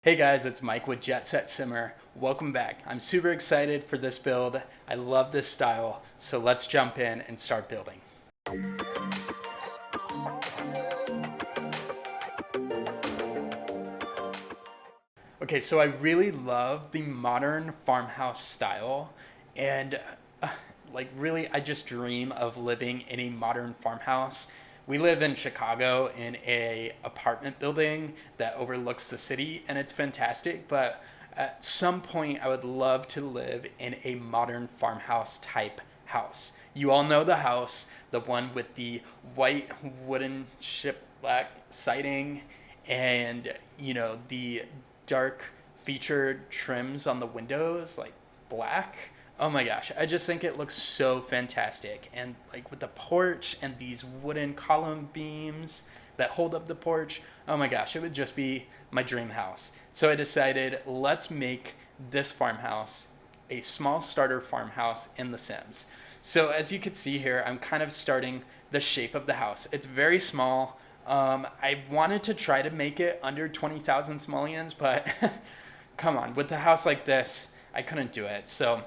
Hey guys, it's Mike with JetSetSimmer. Welcome back. I'm super excited for this build. I love this style, so let's jump in and start building. Okay, so I really love the modern farmhouse style, and really, I just dream of living in a modern farmhouse. We live in Chicago in a apartment building that overlooks the city, and it's fantastic. But at some point, I would love to live in a modern farmhouse type house. You all know the house, the one with the white wooden shiplap siding, and the dark featured trims on the windows, like black. Oh my gosh, I just think it looks so fantastic. And like with the porch and these wooden column beams that hold up the porch, oh my gosh, it would just be my dream house. So I decided, let's make this farmhouse a small starter farmhouse in The Sims. So as you can see here, I'm kind of starting the shape of the house. It's very small. I wanted to try to make it under 20,000 simoleons, but come on, with a house like this, I couldn't do it. So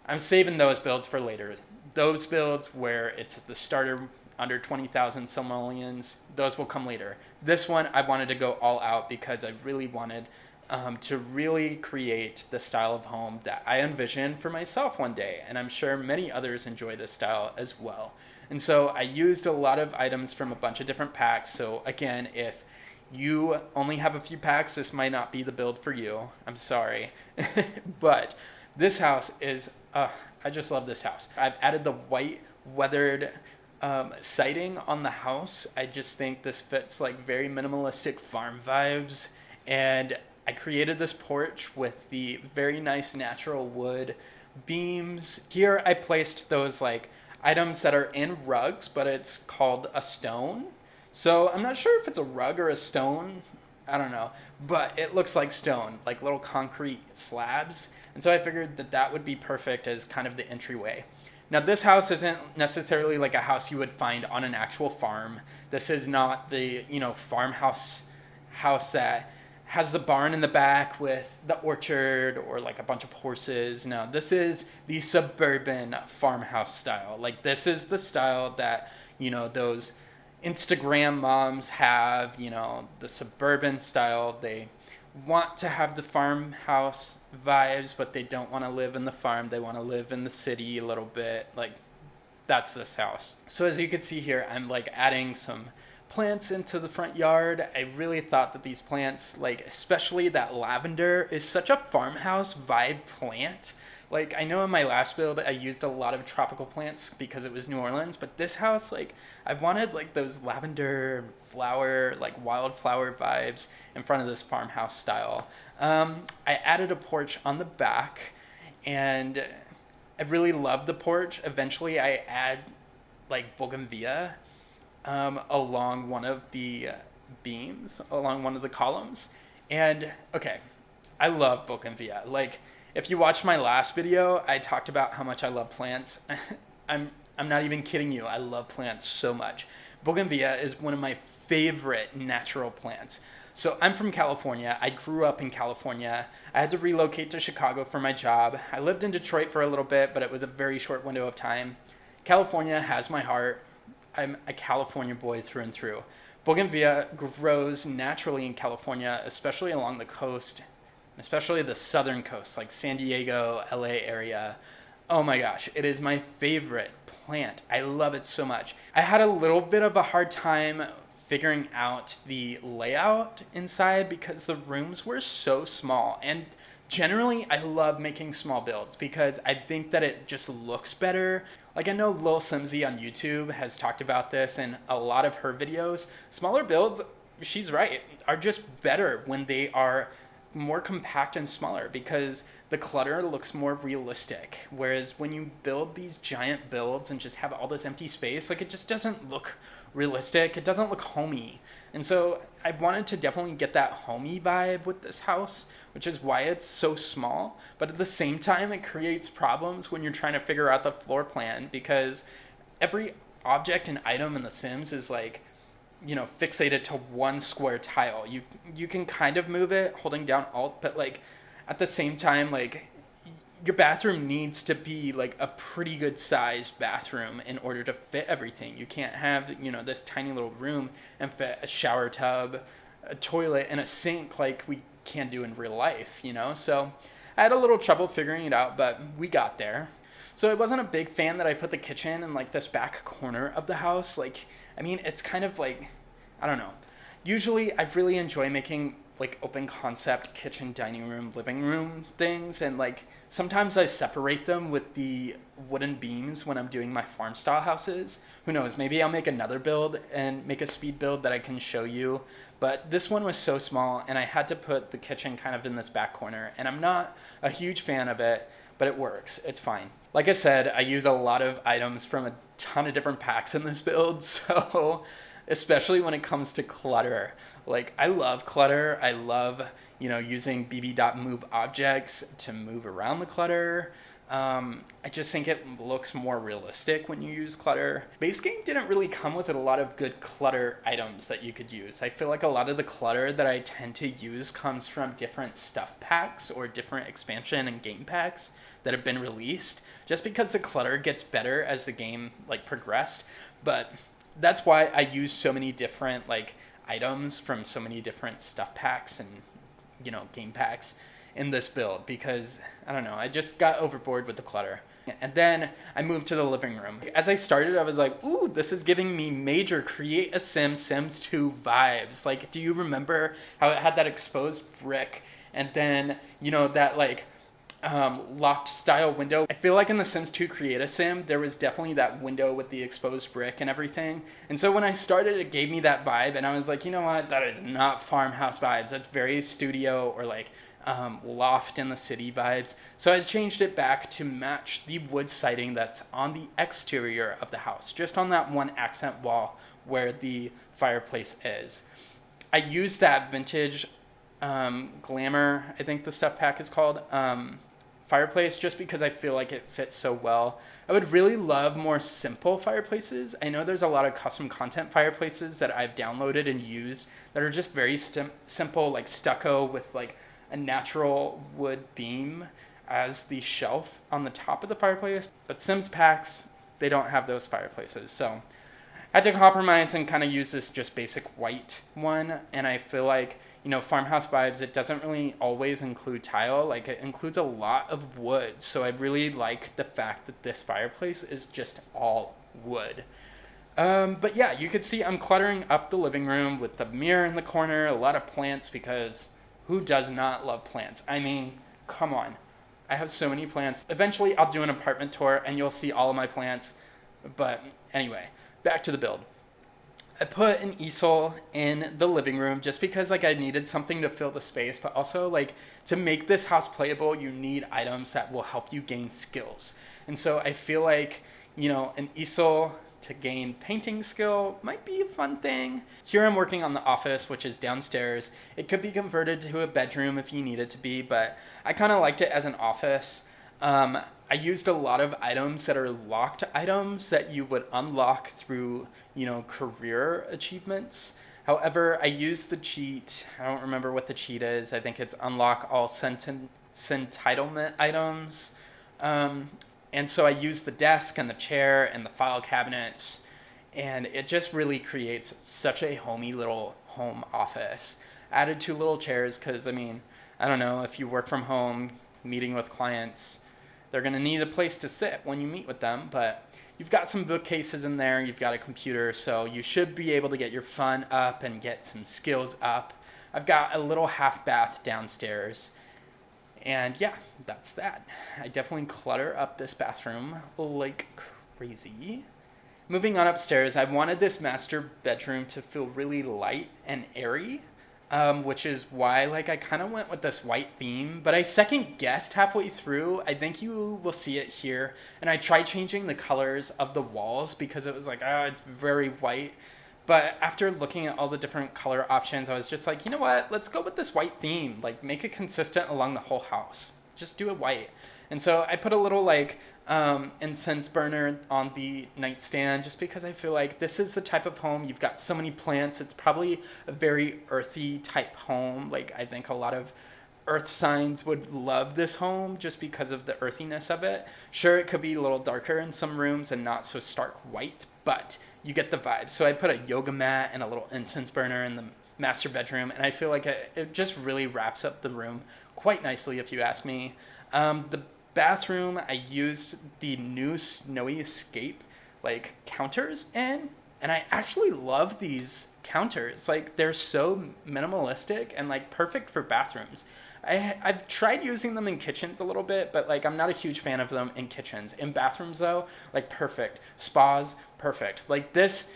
I'm saving those builds for later. Those builds where it's the starter under 20,000 simoleons, those will come later. This one, I wanted to go all out because I really wanted to really create the style of home that I envisioned for myself one day. And I'm sure many others enjoy this style as well. And so I used a lot of items from a bunch of different packs. So again, if you only have a few packs, this might not be the build for you. I'm sorry. But this house is, I just love this house. I've added the white weathered siding on the house. I just think this fits like very minimalistic farm vibes. And I created this porch with the very nice natural wood beams. Here I placed those like items that are in rugs, but it's called a stone. So I'm not sure if it's a rug or a stone. I don't know, but it looks like stone, like little concrete slabs. And so I figured that that would be perfect as kind of the entryway. Now this house isn't necessarily like a house you would find on an actual farm. This is not the, farmhouse house that has the barn in the back with the orchard or like a bunch of horses. No, this is the suburban farmhouse style. Like this is the style that, those Instagram moms have, the suburban style. They want to have the farmhouse vibes, but they don't want to live in the farm. They want to live in the city a little bit. Like that's this house. So as you can see here, I'm like adding some plants into the front yard. I really thought that these plants, like especially that lavender, is such a farmhouse vibe plant. Like I know in my last build I used a lot of tropical plants because it was New Orleans, but this house, like I wanted like those lavender flower, like wildflower vibes in front of this farmhouse style. I added a porch on the back, and I really love the porch. Eventually I add like bougainvillea along one of the beams, along one of the columns. And okay, I love bougainvillea. Like if you watched my last video, I talked about how much I love plants. I'm not even kidding you. I love plants so much. Bougainvillea is one of my favorite natural plants. So I'm from California. I grew up in California. I had to relocate to Chicago for my job. I lived in Detroit for a little bit, but it was a very short window of time. California has my heart. I'm a California boy through and through. Bougainvillea grows naturally in California, especially along the coast, especially the southern coast, like San Diego, LA area. Oh my gosh, it is my favorite plant. I love it so much. I had a little bit of a hard time figuring out the layout inside because the rooms were so small. And generally, I love making small builds because I think that it just looks better. Like I know Lil Simsy on YouTube has talked about this in a lot of her videos. Smaller builds, she's right, are just better when they are more compact and smaller because the clutter looks more realistic. Whereas when you build these giant builds and just have all this empty space, like it just doesn't look realistic. It doesn't look homey. And so I wanted to definitely get that homey vibe with this house, which is why it's so small. But at the same time, it creates problems when you're trying to figure out the floor plan because every object and item in The Sims is like fixated to one square tile. You can kind of move it holding down Alt, but like at the same time, like your bathroom needs to be like a pretty good sized bathroom in order to fit everything. You can't have, this tiny little room and fit a shower tub, a toilet, and a sink like we can do in real life. So I had a little trouble figuring it out, but we got there. So I wasn't a big fan that I put the kitchen in like this back corner of the house. Like, I mean, it's kind of like, I don't know. Usually I really enjoy making like open concept kitchen, dining room, living room things, and like sometimes I separate them with the wooden beams when I'm doing my farm style houses. Who knows, maybe I'll make another build and make a speed build that I can show you. But this one was so small and I had to put the kitchen kind of in this back corner, and I'm not a huge fan of it, but it works. It's fine. Like I said, I use a lot of items from a ton of different packs in this build, so especially when it comes to clutter. Like, I love clutter. I love, using bb.move objects to move around the clutter. I just think it looks more realistic when you use clutter. Base game didn't really come with a lot of good clutter items that you could use. I feel like a lot of the clutter that I tend to use comes from different stuff packs or different expansion and game packs that have been released, just because the clutter gets better as the game like progressed. But that's why I use so many different like items from so many different stuff packs and game packs in this build, because I don't know, I just got overboard with the clutter. And then I moved to the living room. As I started, I was like, ooh, this is giving me major Create a Sim Sims 2 vibes. Like, do you remember how it had that exposed brick and then, that like loft style window? I feel like in the Sims 2 Create a Sim, there was definitely that window with the exposed brick and everything. And so when I started, it gave me that vibe, and I was like, you know what, that is not farmhouse vibes. That's very studio or like loft in the city vibes. So I changed it back to match the wood siding that's on the exterior of the house, just on that one accent wall where the fireplace is. I used that vintage Glamour, I think the stuff pack is called, fireplace, just because I feel like it fits so well. I would really love more simple fireplaces. I know there's a lot of custom content fireplaces that I've downloaded and used that are just very simple, like stucco with like a natural wood beam as the shelf on the top of the fireplace. But Sims packs, they don't have those fireplaces. So I had to compromise and kind of use this just basic white one. And I feel like, farmhouse vibes, it doesn't really always include tile. Like, it includes a lot of wood. So I really like the fact that this fireplace is just all wood. But yeah, you could see I'm cluttering up the living room with the mirror in the corner, a lot of plants, because who does not love plants? I mean, come on. I have so many plants. Eventually, I'll do an apartment tour and you'll see all of my plants. But anyway, back to the build. I put an easel in the living room just because like I needed something to fill the space, but also like to make this house playable, you need items that will help you gain skills. And so I feel like, an easel to gain painting skill might be a fun thing. Here I'm working on the office, which is downstairs. It could be converted to a bedroom if you need it to be, but I kind of liked it as an office. I used a lot of items that are locked items that you would unlock through, career achievements. However, I used the cheat. I don't remember what the cheat is. I think it's unlock all entitlement items. And so I used the desk and the chair and the file cabinets, and it just really creates such a homey little home office. Added 2 little chairs because, I mean, I don't know, if you work from home, meeting with clients, they're going to need a place to sit when you meet with them, but you've got some bookcases in there, you've got a computer, so you should be able to get your fun up and get some skills up. I've got a little half bath downstairs. And yeah, that's that. I definitely clutter up this bathroom like crazy. Moving on upstairs, I wanted this master bedroom to feel really light and airy, which is why like I kind of went with this white theme, but I second guessed halfway through. I think you will see it here. And I tried changing the colors of the walls because it was like, it's very white. But after looking at all the different color options, I was just like, you know what? Let's go with this white theme. Like, make it consistent along the whole house. just do it white. And so I put a little like incense burner on the nightstand just because I feel like this is the type of home, you've got so many plants. It's probably a very earthy type home. Like I think a lot of earth signs would love this home just because of the earthiness of it. Sure, it could be a little darker in some rooms and not so stark white, but you get the vibe. So I put a yoga mat and a little incense burner in the master bedroom, and I feel like it just really wraps up the room quite nicely, if you ask me. The bathroom, I used the new Snowy Escape like counters in, and I actually love these counters. Like they're so minimalistic and like perfect for bathrooms. I've tried using them in kitchens a little bit, but like I'm not a huge fan of them in kitchens. In bathrooms though, like perfect. Spas, perfect. Like this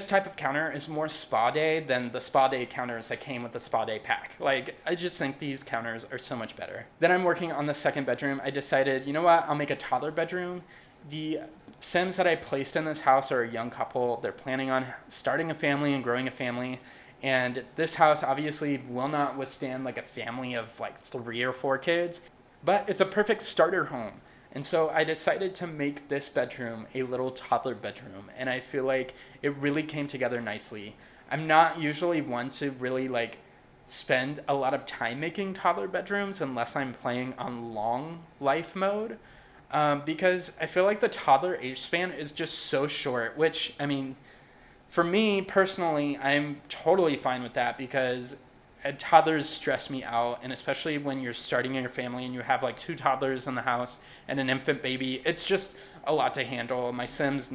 type of counter is more spa day than the spa day counters that came with the spa day pack. Like I just think these counters are so much better. Then I'm working on the second bedroom. I decided, you know what, I'll make a toddler bedroom. The Sims that I placed in this house are a young couple. They're planning on starting a family and growing a family. And this house obviously will not withstand like a family of like 3 or 4 kids, but it's a perfect starter home. And so I decided to make this bedroom a little toddler bedroom. And I feel like it really came together nicely. I'm not usually one to really like spend a lot of time making toddler bedrooms unless I'm playing on long life mode. Because I feel like the toddler age span is just so short, which, I mean, for me personally, I'm totally fine with that because toddlers stress me out. And especially when you're starting in your family and you have like 2 toddlers in the house and an infant baby, it's just a lot to handle. My Sims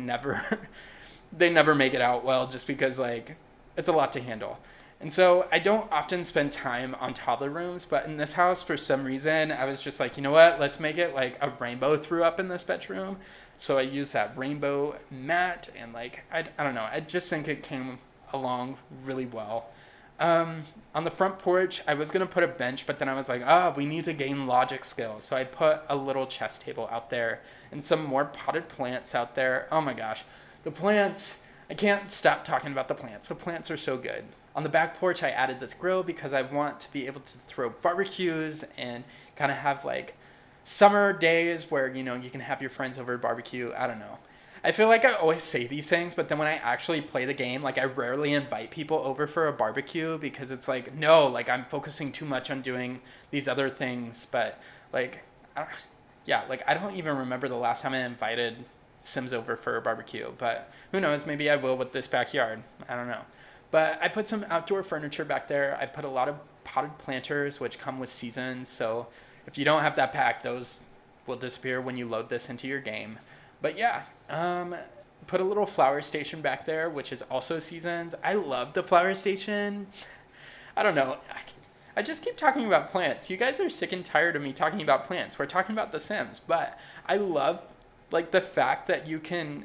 they never make it out well just because like it's a lot to handle. And so I don't often spend time on toddler rooms, but in this house, for some reason, I was just like, you know what, let's make it like a rainbow threw up in this bedroom. So I used that rainbow mat and like, I don't know, I just think it came along really well. On the front porch, I was going to put a bench, but then I was like, we need to gain logic skills. So I put a little chess table out there and some more potted plants out there. Oh my gosh, the plants, I can't stop talking about the plants. The plants are so good. On the back porch, I added this grill because I want to be able to throw barbecues and kind of have like summer days where, you know, you can have your friends over barbecue. I don't know. I feel like I always say these things, but then when I actually play the game, like I rarely invite people over for a barbecue because it's like, no, like I'm focusing too much on doing these other things. But like, like I don't even remember the last time I invited Sims over for a barbecue, but who knows, maybe I will with this backyard. I don't know. But I put some outdoor furniture back there. I put a lot of potted planters, which come with seasons. So if you don't have that pack, those will disappear when you load this into your game. But yeah, put a little flower station back there, which is also seasons. I love the flower station. I don't know. I just keep talking about plants. You guys are sick and tired of me talking about plants. We're talking about The Sims, but I love like the fact that you can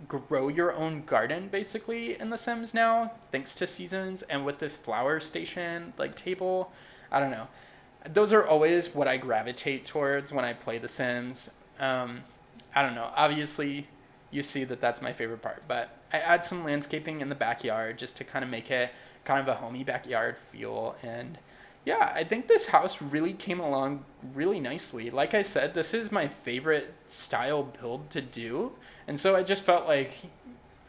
grow your own garden basically in The Sims now, thanks to seasons, and with this flower station like table. I don't know. Those are always what I gravitate towards when I play The Sims. I don't know. Obviously, you see that that's my favorite part, but I add some landscaping in the backyard just to kind of make it kind of a homey backyard feel. And yeah, I think this house really came along really nicely. Like I said, this is my favorite style build to do. And so I just felt like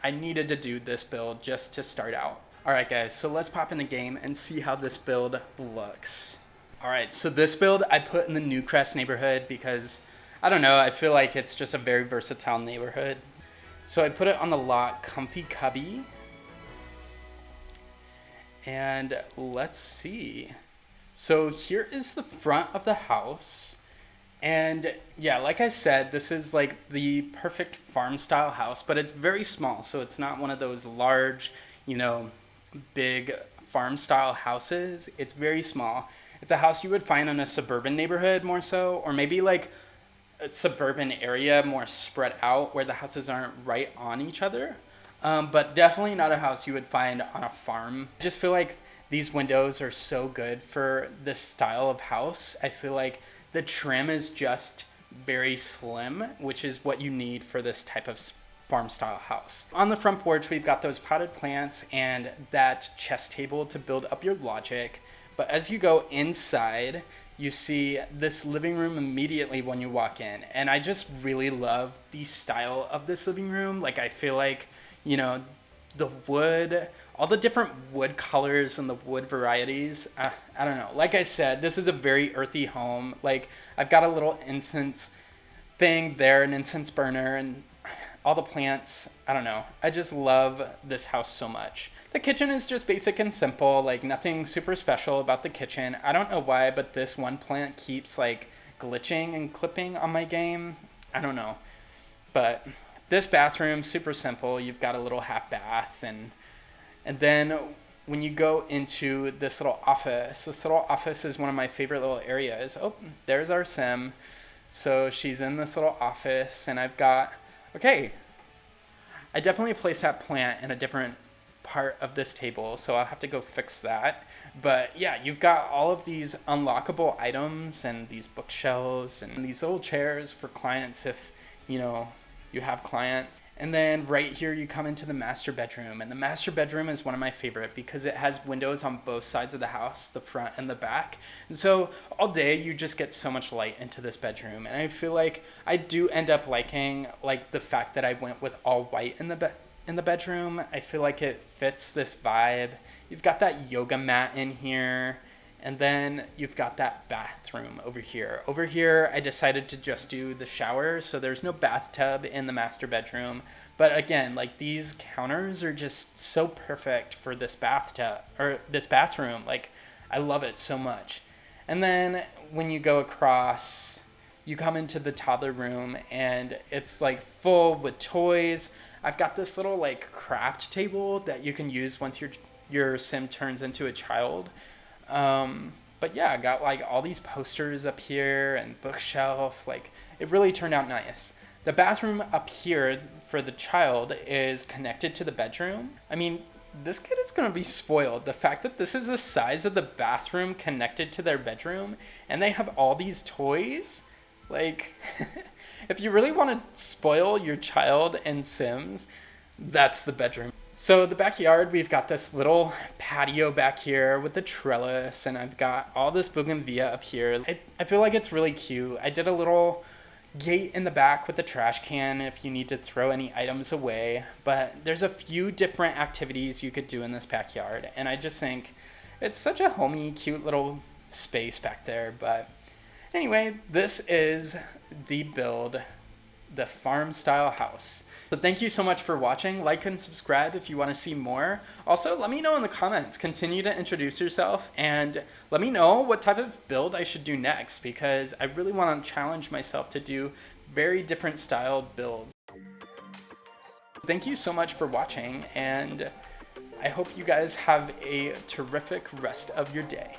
I needed to do this build just to start out. All right, guys, so let's pop in the game and see how this build looks. All right, so this build I put in the Newcrest neighborhood because, I don't know, I feel like it's just a very versatile neighborhood. So I put it on the lot Comfy Cubby. And let's see. So here is the front of the house. And yeah, like I said, this is like the perfect farm style house, but it's very small. So it's not one of those large, you know, big farm style houses. It's very small. It's a house you would find in a suburban neighborhood more so, or maybe like a suburban area more spread out where the houses aren't right on each other. But definitely not a house you would find on a farm. I just feel like these windows are so good for this style of house. I feel like the trim is just very slim, which is what you need for this type of farm style house. On the front porch, we've got those potted plants and that chess table to build up your logic. But as you go inside, you see this living room immediately when you walk in. And I just really love the style of this living room. Like, I feel like, you know, the wood, all the different wood colors and the wood varieties. I don't know. Like I said, this is a very earthy home. Like, I've got a little incense thing there, an incense burner, and all the plants. I don't know. I just love this house so much. The kitchen is just basic and simple, like nothing super special about the kitchen. I don't know why, but this one plant keeps like glitching and clipping on my game. I don't know. But this bathroom, super simple. You've got a little half bath, and then when you go into this little office is one of my favorite little areas. Oh, there's our sim. So she's in this little office, and I've got, okay, I definitely placed that plant in a different part of this table, so I'll have to go fix that. But yeah, you've got all of these unlockable items and these bookshelves and these little chairs for clients if, you know, you have clients. And then right here you come into the master bedroom, and the master bedroom is one of my favorite because it has windows on both sides of the house, the front and the back. And so all day you just get so much light into this bedroom, and I feel like I do end up liking like the fact that I went with all white in the bedroom. I feel like it fits this vibe. You've got that yoga mat in here. And then you've got that bathroom over here. Over here, I decided to just do the shower, so there's no bathtub in the master bedroom. But again, like these counters are just so perfect for this bathtub or this bathroom. Like, I love it so much. And then when you go across, you come into the toddler room, and it's like full with toys. I've got this little like craft table that you can use once your sim turns into a child. But yeah, I got like all these posters up here and bookshelf. Like, it really turned out nice. The bathroom up here for the child is connected to the bedroom. I mean, this kid is going to be spoiled. The fact that this is the size of the bathroom connected to their bedroom, and they have all these toys. Like, if you really want to spoil your child and Sims, that's the bedroom. So the backyard, we've got this little patio back here with the trellis, and I've got all this bougainvillea up here. I feel like it's really cute. I did a little gate in the back with the trash can if you need to throw any items away, but there's a few different activities you could do in this backyard, and I just think it's such a homey, cute little space back there. But anyway, this is the build, the farm style house. So thank you so much for watching. Like and subscribe if you want to see more. Also, let me know in the comments. Continue to introduce yourself, and let me know what type of build I should do next, because I really want to challenge myself to do very different styled builds. Thank you so much for watching, and I hope you guys have a terrific rest of your day.